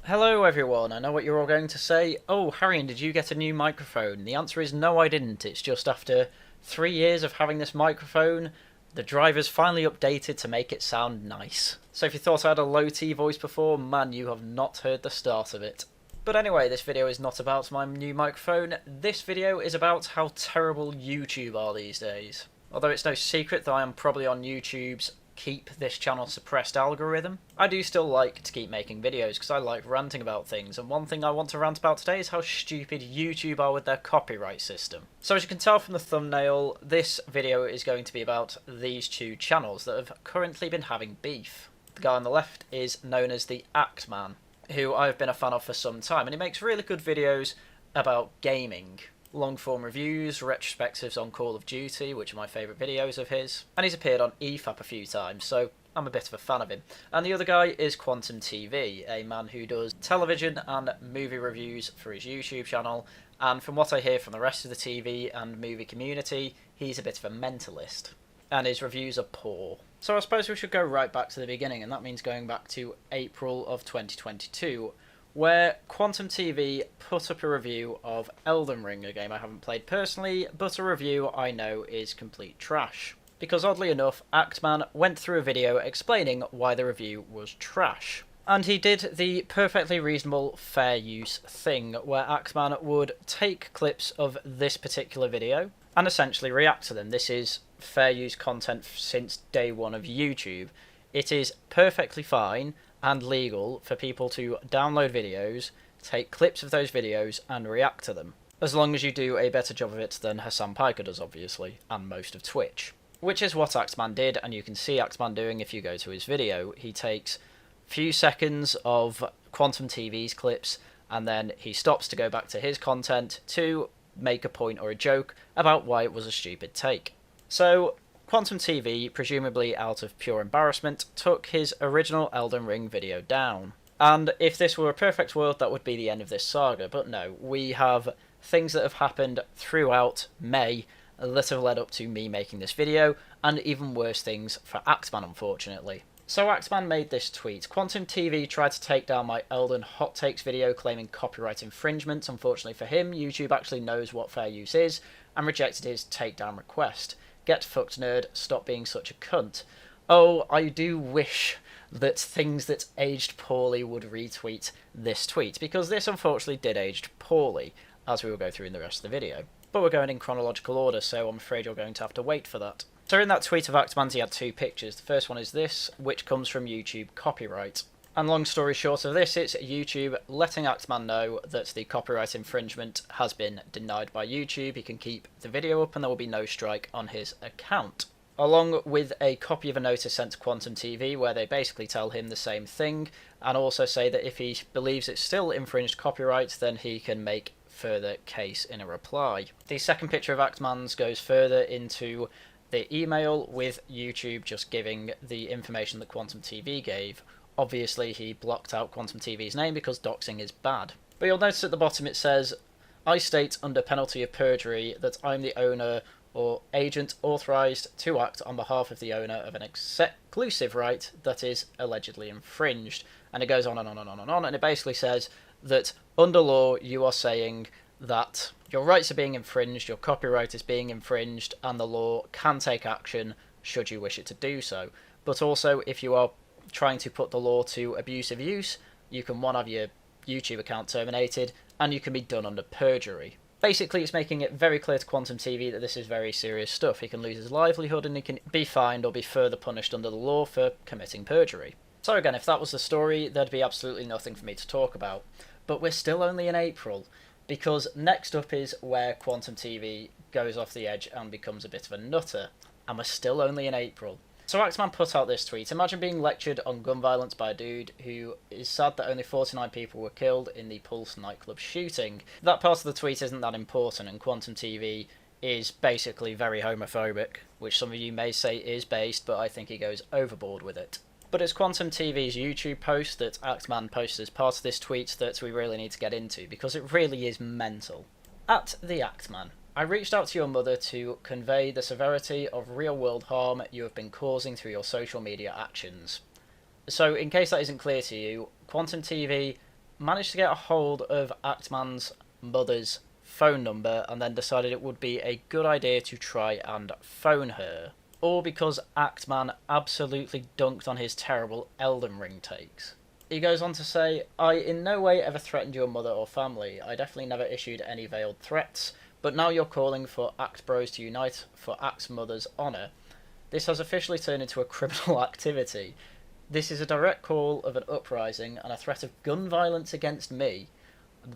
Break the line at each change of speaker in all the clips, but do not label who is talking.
Hello everyone, I know what you're all going to say. Oh, Haryan, did you get a new microphone? The answer is no, I didn't. It's just after 3 years of having this microphone, the driver's finally updated to make it sound nice. So if you thought I had a low-T voice before, man, you have not heard the start of it. But anyway, this video is not about my new microphone. This video is about how terrible YouTube are these days. Although it's no secret that I am probably on YouTube's keep this channel suppressed algorithm, I do still like to keep making videos because I like ranting about things, and one thing I want to rant about today is how stupid YouTube are with their copyright system. So as you can tell from the thumbnail, this video is going to be about these two channels that have currently been having beef. The guy on the left is known as the Act Man, who I've been a fan of for some time, and he makes really good videos about gaming. Long-form reviews, retrospectives on Call of Duty, which are my favourite videos of his, and he's appeared on EFAP a few times, so I'm a bit of a fan of him. And the other guy is Quantum TV, a man who does television and movie reviews for his YouTube channel, and from what I hear from the rest of the TV and movie community, he's a bit of a mentalist, and his reviews are poor. So I suppose we should go right back to the beginning, and that means going back to April of 2022, where Quantum TV put up a review of Elden Ring, a game I haven't played personally, but a review I know is complete trash. Because oddly enough, Actman went through a video explaining why the review was trash. And he did the perfectly reasonable fair use thing, where Actman would take clips of this particular video and essentially react to them. This is fair use content since day one of YouTube. It is perfectly fine and legal for people to download videos, take clips of those videos, and react to them. As long as you do a better job of it than Hassan Piker does, obviously, and most of Twitch. Which is what Axeman did, and you can see Axeman doing if you go to his video. He takes a few seconds of Quantum TV's clips, and then he stops to go back to his content to make a point or a joke about why it was a stupid take. So Quantum TV, presumably out of pure embarrassment, took his original Elden Ring video down. And if this were a perfect world, that would be the end of this saga, but no, we have things that have happened throughout May that have led up to me making this video, and even worse things for Axeman, unfortunately. So Axeman made this tweet: Quantum TV tried to take down my Elden Hot Takes video claiming copyright infringement. Unfortunately for him, YouTube actually knows what fair use is, and rejected his takedown request. Get fucked, nerd, stop being such a cunt. Oh, I do wish that things that aged poorly would retweet this tweet, because this unfortunately did age poorly, as we will go through in the rest of the video. But we're going in chronological order, so I'm afraid you're going to have to wait for that. So in that tweet of Actman's, he had two pictures. The first one is this, which comes from YouTube copyright. And long story short of this, it's YouTube letting Actman know that the copyright infringement has been denied by YouTube. He can keep the video up and there will be no strike on his account. Along with a copy of a notice sent to Quantum TV where they basically tell him the same thing, and also say that if he believes it's still infringed copyright, then he can make further case in a reply. The second picture of Actman's goes further into the email with YouTube just giving the information that Quantum TV gave. Obviously, he blocked out Quantum TV's name because doxing is bad. But you'll notice at the bottom it says, I state under penalty of perjury that I'm the owner or agent authorised to act on behalf of the owner of an exclusive right that is allegedly infringed. And it goes on and on and on and on, and it basically says that under law you are saying that your rights are being infringed, your copyright is being infringed, and the law can take action should you wish it to do so. But also, if you are trying to put the law to abusive use, you can have your YouTube account terminated, and you can be done under perjury. Basically, it's making it very clear to Quantum TV that this is very serious stuff. He can lose his livelihood, and he can be fined or be further punished under the law for committing perjury. So again, if that was the story, there'd be absolutely nothing for me to talk about. But we're still only in April, because next up is where Quantum TV goes off the edge and becomes a bit of a nutter, and we're still only in April. So Axeman put out this tweet: imagine being lectured on gun violence by a dude who is sad that only 49 people were killed in the Pulse nightclub shooting. That part of the tweet isn't that important, and Quantum TV is basically very homophobic, which some of you may say is based, but I think he goes overboard with it. But it's Quantum TV's YouTube post that Actman posted as part of this tweet that we really need to get into, because it really is mental. At the Actman: I reached out to your mother to convey the severity of real-world harm you have been causing through your social media actions. So, in case that isn't clear to you, Quantum TV managed to get a hold of Actman's mother's phone number and then decided it would be a good idea to try and phone her. All because Actman absolutely dunked on his terrible Elden Ring takes. He goes on to say, I in no way ever threatened your mother or family. I definitely never issued any veiled threats, but now you're calling for Act Bros to unite for Act's mother's honour. This has officially turned into a criminal activity. This is a direct call of an uprising and a threat of gun violence against me,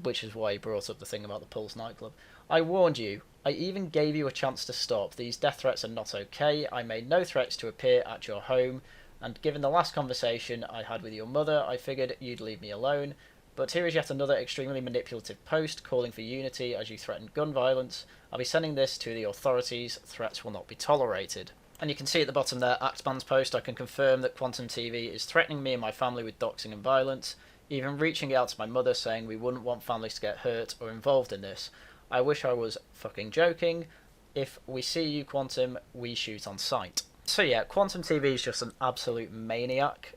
which is why he brought up the thing about the Pulse nightclub. I warned you. I even gave you a chance to stop. These death threats are not okay. I made no threats to appear at your home, and given the last conversation I had with your mother, I figured you'd leave me alone. But here is yet another extremely manipulative post calling for unity as you threaten gun violence. I'll be sending this to the authorities. Threats will not be tolerated. And you can see at the bottom there, Actman's post, I can confirm that Quantum TV is threatening me and my family with doxing and violence, even reaching out to my mother saying we wouldn't want families to get hurt or involved in this. I wish I was fucking joking. If we see you, Quantum, we shoot on sight. So yeah, Quantum TV is just an absolute maniac.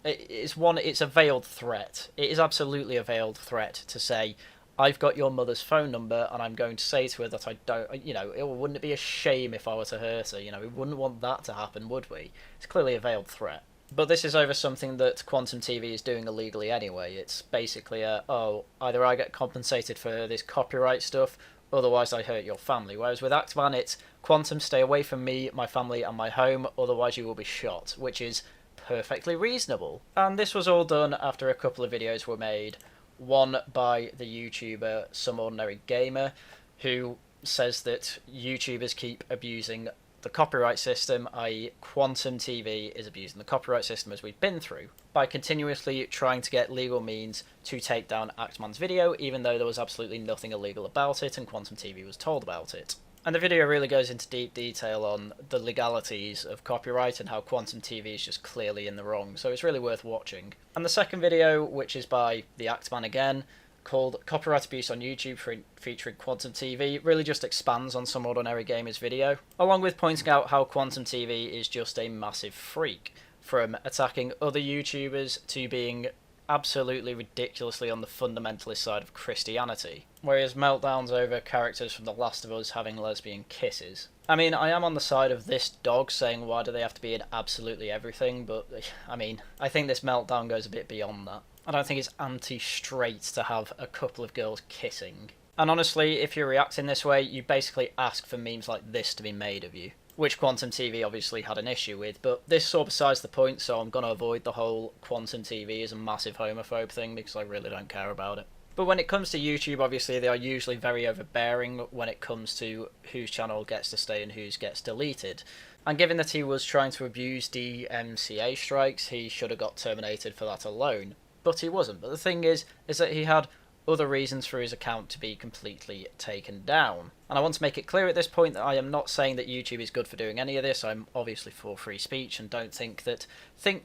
It's a veiled threat. It is absolutely a veiled threat to say, I've got your mother's phone number and I'm going to say to her that I don't, wouldn't it be a shame if I were to hurt her? We wouldn't want that to happen, would we? It's clearly a veiled threat. But this is over something that Quantum TV is doing illegally anyway. It's basically either I get compensated for this copyright stuff, otherwise I hurt your family. Whereas with Actman, it's Quantum, stay away from me, my family and my home, otherwise you will be shot, which is perfectly reasonable. And this was all done after a couple of videos were made. One by the YouTuber Some Ordinary Gamer, who says that YouTubers keep abusing the copyright system, i.e. Quantum TV is abusing the copyright system as we've been through, by continuously trying to get legal means to take down Actman's video, even though there was absolutely nothing illegal about it and Quantum TV was told about it. And the video really goes into deep detail on the legalities of copyright and how Quantum TV is just clearly in the wrong, so it's really worth watching. And the second video, which is by the Actman again, called Copyright Abuse on YouTube featuring Quantum TV, really just expands on Some Ordinary Gamer's video, along with pointing out how Quantum TV is just a massive freak, from attacking other YouTubers to being absolutely ridiculously on the fundamentalist side of Christianity, where he has meltdowns over characters from The Last of Us having lesbian kisses. I mean, I am on the side of this dog saying why do they have to be in absolutely everything, but I mean, I think this meltdown goes a bit beyond that. I don't think it's anti-straight to have a couple of girls kissing. And honestly, if you're reacting this way, you basically ask for memes like this to be made of you, which Quantum TV obviously had an issue with, but this is all besides the point, so I'm going to avoid the whole Quantum TV is a massive homophobe thing because I really don't care about it. But when it comes to YouTube, obviously they are usually very overbearing when it comes to whose channel gets to stay and whose gets deleted. And given that he was trying to abuse DMCA strikes, he should have got terminated for that alone. But he wasn't. But the thing is that he had other reasons for his account to be completely taken down. And I want to make it clear at this point that I am not saying that YouTube is good for doing any of this. I'm obviously for free speech and don't think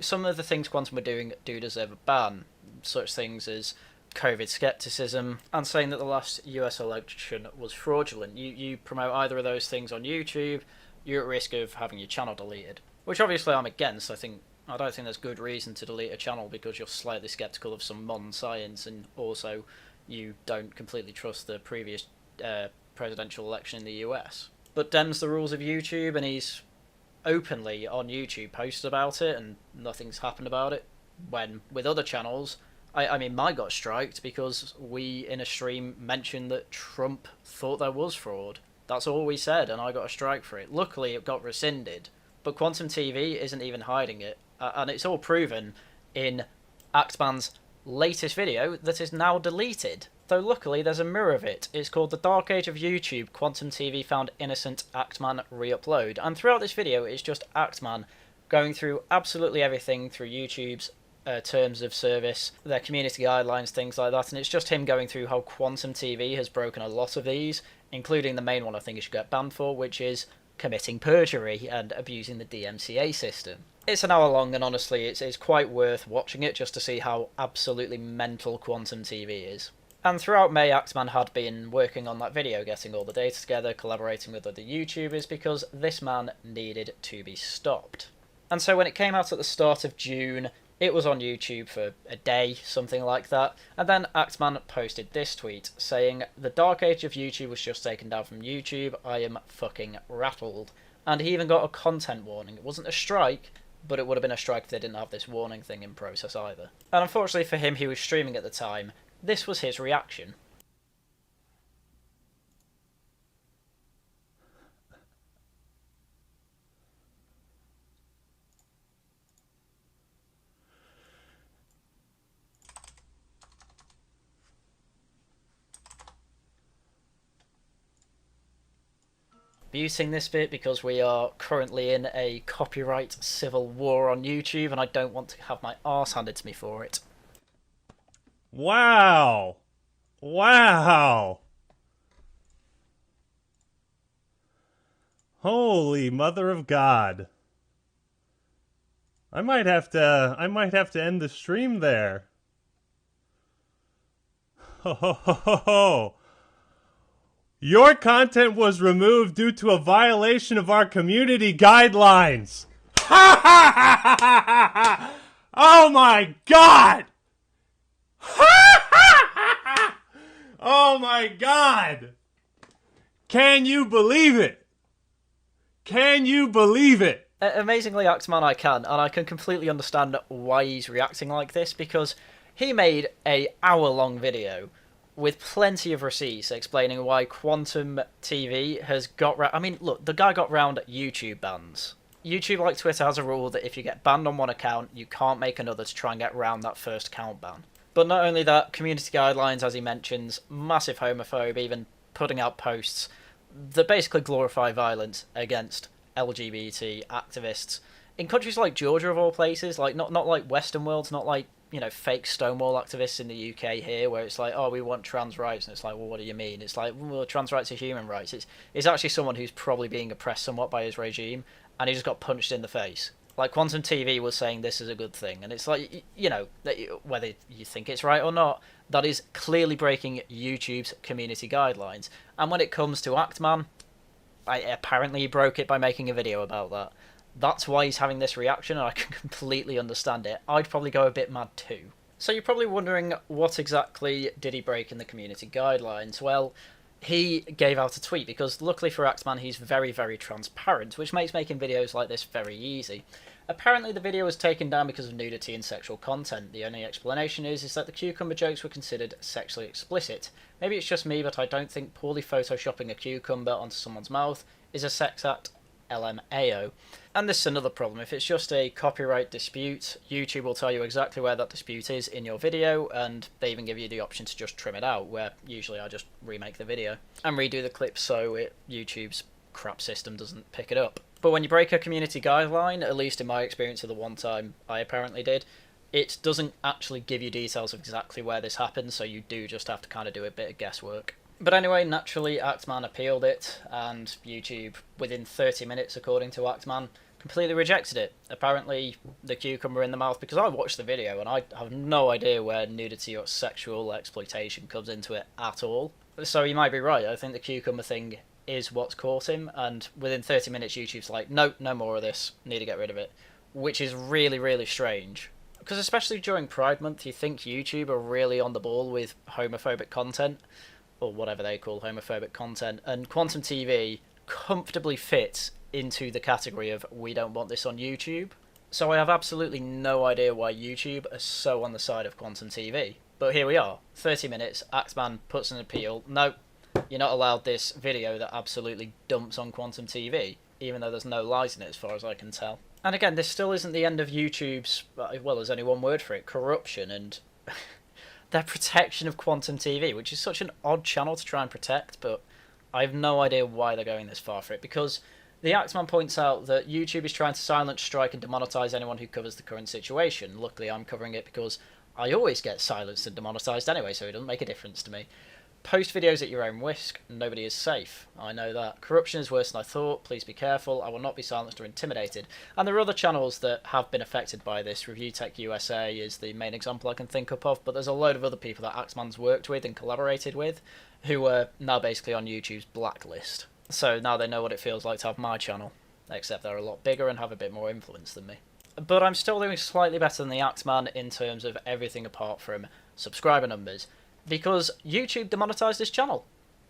some of the things Quantum were doing do deserve a ban. Such things as COVID skepticism and saying that the last US election was fraudulent. You promote either of those things on YouTube, you're at risk of having your channel deleted. Which obviously I'm against. I don't think there's good reason to delete a channel because you're slightly sceptical of some modern science and also you don't completely trust the previous presidential election in the US. But Dem's the rules of YouTube and he's openly on YouTube posted about it and nothing's happened about it. When with other channels, I mean, mine got striked because we in a stream mentioned that Trump thought there was fraud. That's all we said and I got a strike for it. Luckily it got rescinded. But Quantum TV isn't even hiding it. And it's all proven in Actman's latest video that is now deleted. Though luckily there's a mirror of it. It's called The Dark Age of YouTube, Quantum TV found innocent Actman re-upload. And throughout this video it's just Actman going through absolutely everything through YouTube's terms of service, their community guidelines, things like that. And it's just him going through how Quantum TV has broken a lot of these, including the main one I think he should get banned for, which is committing perjury and abusing the DMCA system. It's an hour long and honestly it's quite worth watching it just to see how absolutely mental Quantum TV is. And throughout May, Actman had been working on that video, getting all the data together, collaborating with other YouTubers because this man needed to be stopped. And so when it came out at the start of June, It was on YouTube for a day, something like that, and then Axeman posted this tweet saying, "The dark age of YouTube was just taken down from YouTube. I am fucking rattled." And he even got a content warning. It wasn't a strike, but it would have been a strike if they didn't have this warning thing in process either. And unfortunately for him, he was streaming at the time. This was his reaction. Muting this bit because we are currently in a copyright civil war on YouTube and I don't want to have my arse handed to me for it.
Wow. Wow. Holy mother of God. I might have to end the stream there. Ho ho ho ho ho. Your content was removed due to a violation of our community guidelines. Ha ha ha ha ha! Oh my God! Ha ha ha ha! Oh my God! Can you believe it? Can you believe it?
Amazingly, Axeman, I can, and I can completely understand why he's reacting like this, because he made a hour-long video with plenty of receipts explaining why Quantum TV has got... I mean, look, the guy got round YouTube bans. YouTube, like Twitter, has a rule that if you get banned on one account, you can't make another to try and get round that first account ban. But not only that, community guidelines, as he mentions, massive homophobe, even putting out posts that basically glorify violence against LGBT activists. In countries like Georgia, of all places, like not like Western worlds, not like, you know, fake Stonewall activists in the UK here, where it's like, oh, we want trans rights, and it's like, well, what do you mean? It's like, well, trans rights are human rights. It's actually someone who's probably being oppressed somewhat by his regime, and he just got punched in the face. Like, Quantum TV was saying this is a good thing, and it's like, you know, whether you think it's right or not, that is clearly breaking YouTube's community guidelines. And when it comes to Axeman, apparently he broke it by making a video about that. That's why he's having this reaction, and I can completely understand it. I'd probably go a bit mad too. So you're probably wondering, what exactly did he break in the community guidelines? Well, he gave out a tweet, because luckily for Axeman, he's very, very transparent, which makes making videos like this very easy. Apparently the video was taken down because of nudity and sexual content. The only explanation is that the cucumber jokes were considered sexually explicit. Maybe it's just me, but I don't think poorly photoshopping a cucumber onto someone's mouth is a sex act, LMAO. And this is another problem. If it's just a copyright dispute, YouTube will tell you exactly where that dispute is in your video, and they even give you the option to just trim it out, where usually I just remake the video and redo the clip so YouTube's crap system doesn't pick it up. But when you break a community guideline, at least in my experience of the one time I apparently did, it doesn't actually give you details of exactly where this happened, so you do just have to kind of do a bit of guesswork. But anyway, naturally, Axeman appealed it, and YouTube, within 30 minutes, according to Axeman, completely rejected it. Apparently, the cucumber in the mouth, because I watched the video, and I have no idea where nudity or sexual exploitation comes into it at all. So you might be right, I think the cucumber thing is what's caught him, and within 30 minutes, YouTube's like, nope, no more of this, need to get rid of it. Which is really, really strange. Because especially during Pride Month, you think YouTube are really on the ball with homophobic content, or whatever they call homophobic content, and Quantum TV comfortably fits into the category of we don't want this on YouTube. So I have absolutely no idea why YouTube are so on the side of Quantum TV. But here we are, 30 minutes, Axeman puts an appeal, no, you're not allowed this video that absolutely dumps on Quantum TV, even though there's no lies in it as far as I can tell. And again, this still isn't the end of YouTube's, well, there's only one word for it, corruption, and their protection of Quantum TV, which is such an odd channel to try and protect, but I have no idea why they're going this far for it, because the Axeman points out that YouTube is trying to silence, strike, and demonetize anyone who covers the current situation. Luckily, I'm covering it because I always get silenced and demonetized anyway, so it doesn't make a difference to me. Post videos at your own risk. Nobody is safe. I know that. Corruption is worse than I thought. Please be careful. I will not be silenced or intimidated. And there are other channels that have been affected by this. Review Tech USA is the main example I can think up of, but there's a load of other people that Axeman's worked with and collaborated with who are now basically on YouTube's blacklist. So now they know what it feels like to have my channel, except they're a lot bigger and have a bit more influence than me. but I'm still doing slightly better than the Axeman in terms of everything apart from subscriber numbers, because YouTube demonetized his channel.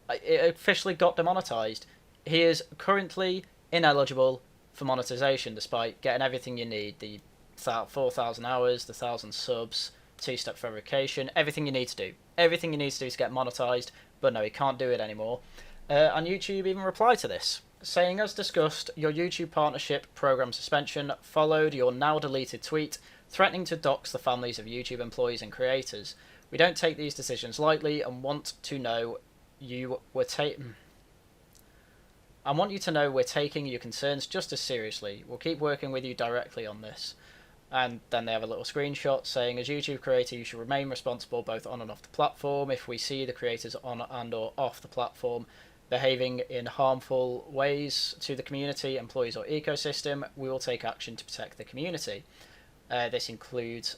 It officially got demonetized. He is currently ineligible for monetization, despite getting everything you need: the 4,000 hours, the 1,000 subs, 2-step verification, everything you need to do. Everything you need to do to get monetized, but no, he can't do it anymore. And YouTube even replied to this, saying, as discussed, your YouTube partnership program suspension followed your now deleted tweet threatening to dox the families of YouTube employees and creators. We don't take these decisions lightly and want you to know we're taking your concerns just as seriously. We'll keep working with you directly on this. And then they have a little screenshot saying, as YouTube creator, you should remain responsible both on and off the platform. If we see the creators on and or off the platform behaving in harmful ways to the community, employees or ecosystem, we will take action to protect the community. This includes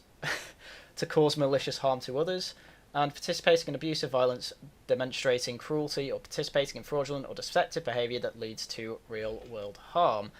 to cause malicious harm to others, and participating in abusive violence, demonstrating cruelty, or participating in fraudulent or deceptive behaviour that leads to real-world harm.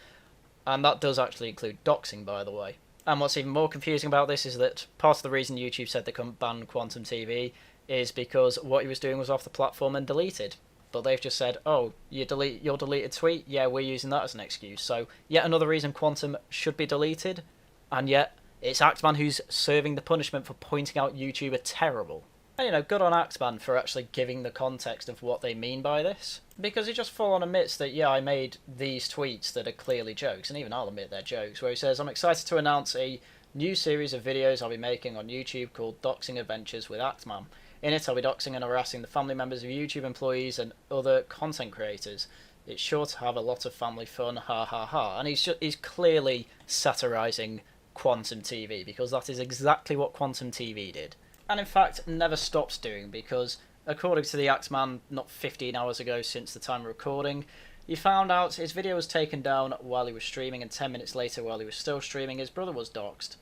And that does actually include doxing, by the way. And what's even more confusing about this is that part of the reason YouTube said they couldn't ban Quantum TV is because what he was doing was off the platform and deleted. But they've just said, oh, you delete your deleted tweet? Yeah, we're using that as an excuse. So yet another reason Quantum should be deleted, and yet it's Axeman who's serving the punishment for pointing out YouTube are terrible. And, you know, good on Axeman for actually giving the context of what they mean by this. Because he just full on admits that, yeah, I made these tweets that are clearly jokes, and even I'll admit they're jokes, where he says, I'm excited to announce a new series of videos I'll be making on YouTube called Doxing Adventures with Axeman. In it, I'll be doxing and harassing the family members of YouTube employees and other content creators. It's sure to have a lot of family fun, ha ha ha. And he's clearly satirising Quantum TV, because that is exactly what Quantum TV did. And in fact, never stops doing, because according to the Axeman, not 15 hours ago since the time of recording, he found out his video was taken down while he was streaming, and 10 minutes later, while he was still streaming, his brother was doxed.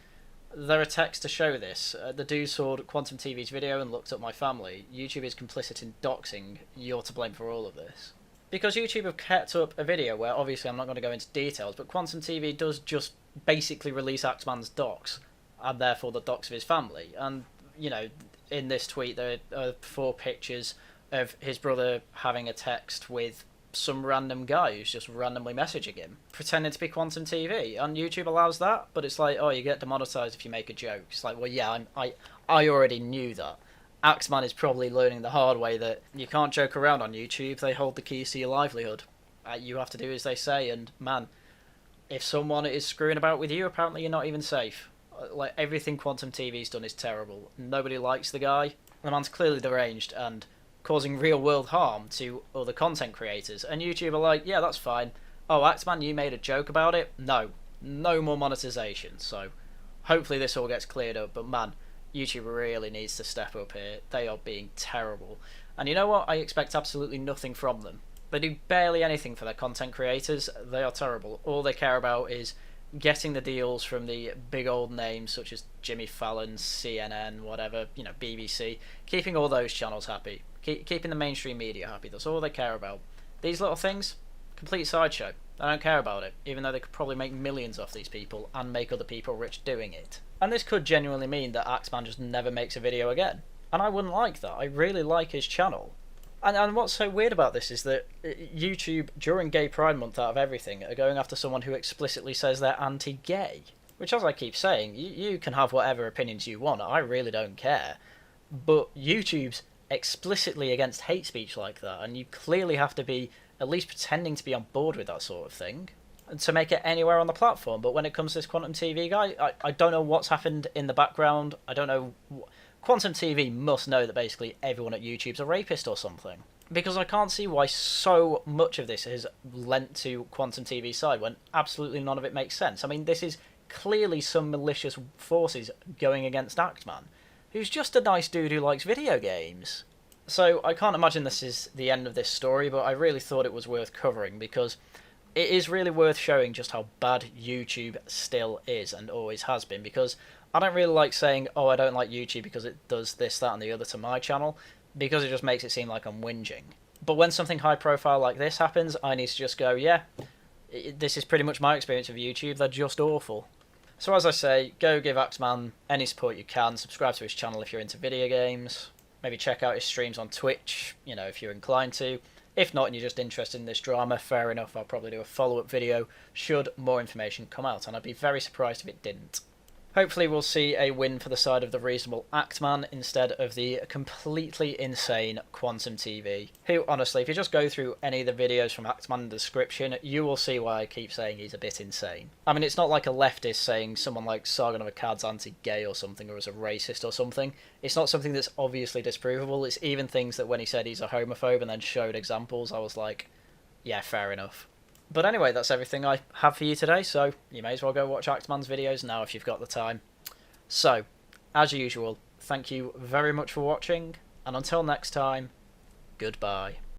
There are texts to show this. The dude saw Quantum TV's video and looked up my family. YouTube is complicit in doxing. You're to blame for all of this. Because YouTube have kept up a video where, obviously I'm not going to go into details, but Quantum TV does just basically release Axeman's docs, and therefore the docs of his family. And, you know, in this tweet there are 4 pictures of his brother having a text with some random guy who's just randomly messaging him, pretending to be Quantum TV, and YouTube allows that, but it's like, oh, you get demonetized if you make a joke. It's like, well, yeah, I already knew that. Axeman is probably learning the hard way that you can't joke around on YouTube. They hold the keys to your livelihood. You have to do as they say, and man, if someone is screwing about with you, apparently you're not even safe. Like, everything Quantum TV's done is terrible. Nobody likes the guy. The man's clearly deranged and causing real-world harm to other content creators. And YouTube are like, yeah, that's fine. Oh, Axeman, you made a joke about it? No more monetization. So hopefully this all gets cleared up. But man, YouTube really needs to step up here. They are being terrible. And you know what? I expect absolutely nothing from them. They do barely anything for their content creators. They are terrible. All they care about is getting the deals from the big old names such as Jimmy Fallon, CNN, whatever, you know, BBC, keeping all those channels happy, keeping the mainstream media happy. That's all they care about. These little things, complete sideshow. They don't care about it, even though they could probably make millions off these people and make other people rich doing it. And this could genuinely mean that Axeman just never makes a video again. And I wouldn't like that. I really like his channel. And what's so weird about this is that YouTube, during Gay Pride Month out of everything, are going after someone who explicitly says they're anti-gay. Which, as I keep saying, you can have whatever opinions you want, I really don't care. But YouTube's explicitly against hate speech like that, and you clearly have to be at least pretending to be on board with that sort of thing and to make it anywhere on the platform. But when it comes to this Quantum TV guy, I don't know what's happened in the background. I don't know... Quantum TV must know that basically everyone at YouTube's a rapist or something. Because I can't see why so much of this is lent to Quantum TV's side when absolutely none of it makes sense. I mean, this is clearly some malicious forces going against Axeman, who's just a nice dude who likes video games. So I can't imagine this is the end of this story, but I really thought it was worth covering because it is really worth showing just how bad YouTube still is and always has been, because I don't really like saying, oh, I don't like YouTube because it does this, that, and the other to my channel, because it just makes it seem like I'm whinging. But when something high profile like this happens, I need to just go, yeah, this is pretty much my experience of YouTube, they're just awful. So as I say, go give Axeman any support you can, subscribe to his channel if you're into video games, maybe check out his streams on Twitch, you know, if you're inclined to. If not and you're just interested in this drama, fair enough, I'll probably do a follow-up video should more information come out, and I'd be very surprised if it didn't. Hopefully we'll see a win for the side of the reasonable Axeman instead of the completely insane Quantum TV, who, honestly, if you just go through any of the videos from Axeman in the description, you will see why I keep saying he's a bit insane. I mean, it's not like a leftist saying someone like Sargon of Akkad's anti-gay or something, or is a racist or something. It's not something that's obviously disprovable. It's even things that when he said he's a homophobe and then showed examples, I was like, yeah, fair enough. But anyway, that's everything I have for you today, so you may as well go watch Axeman's videos now if you've got the time. So, as usual, thank you very much for watching, and until next time, goodbye.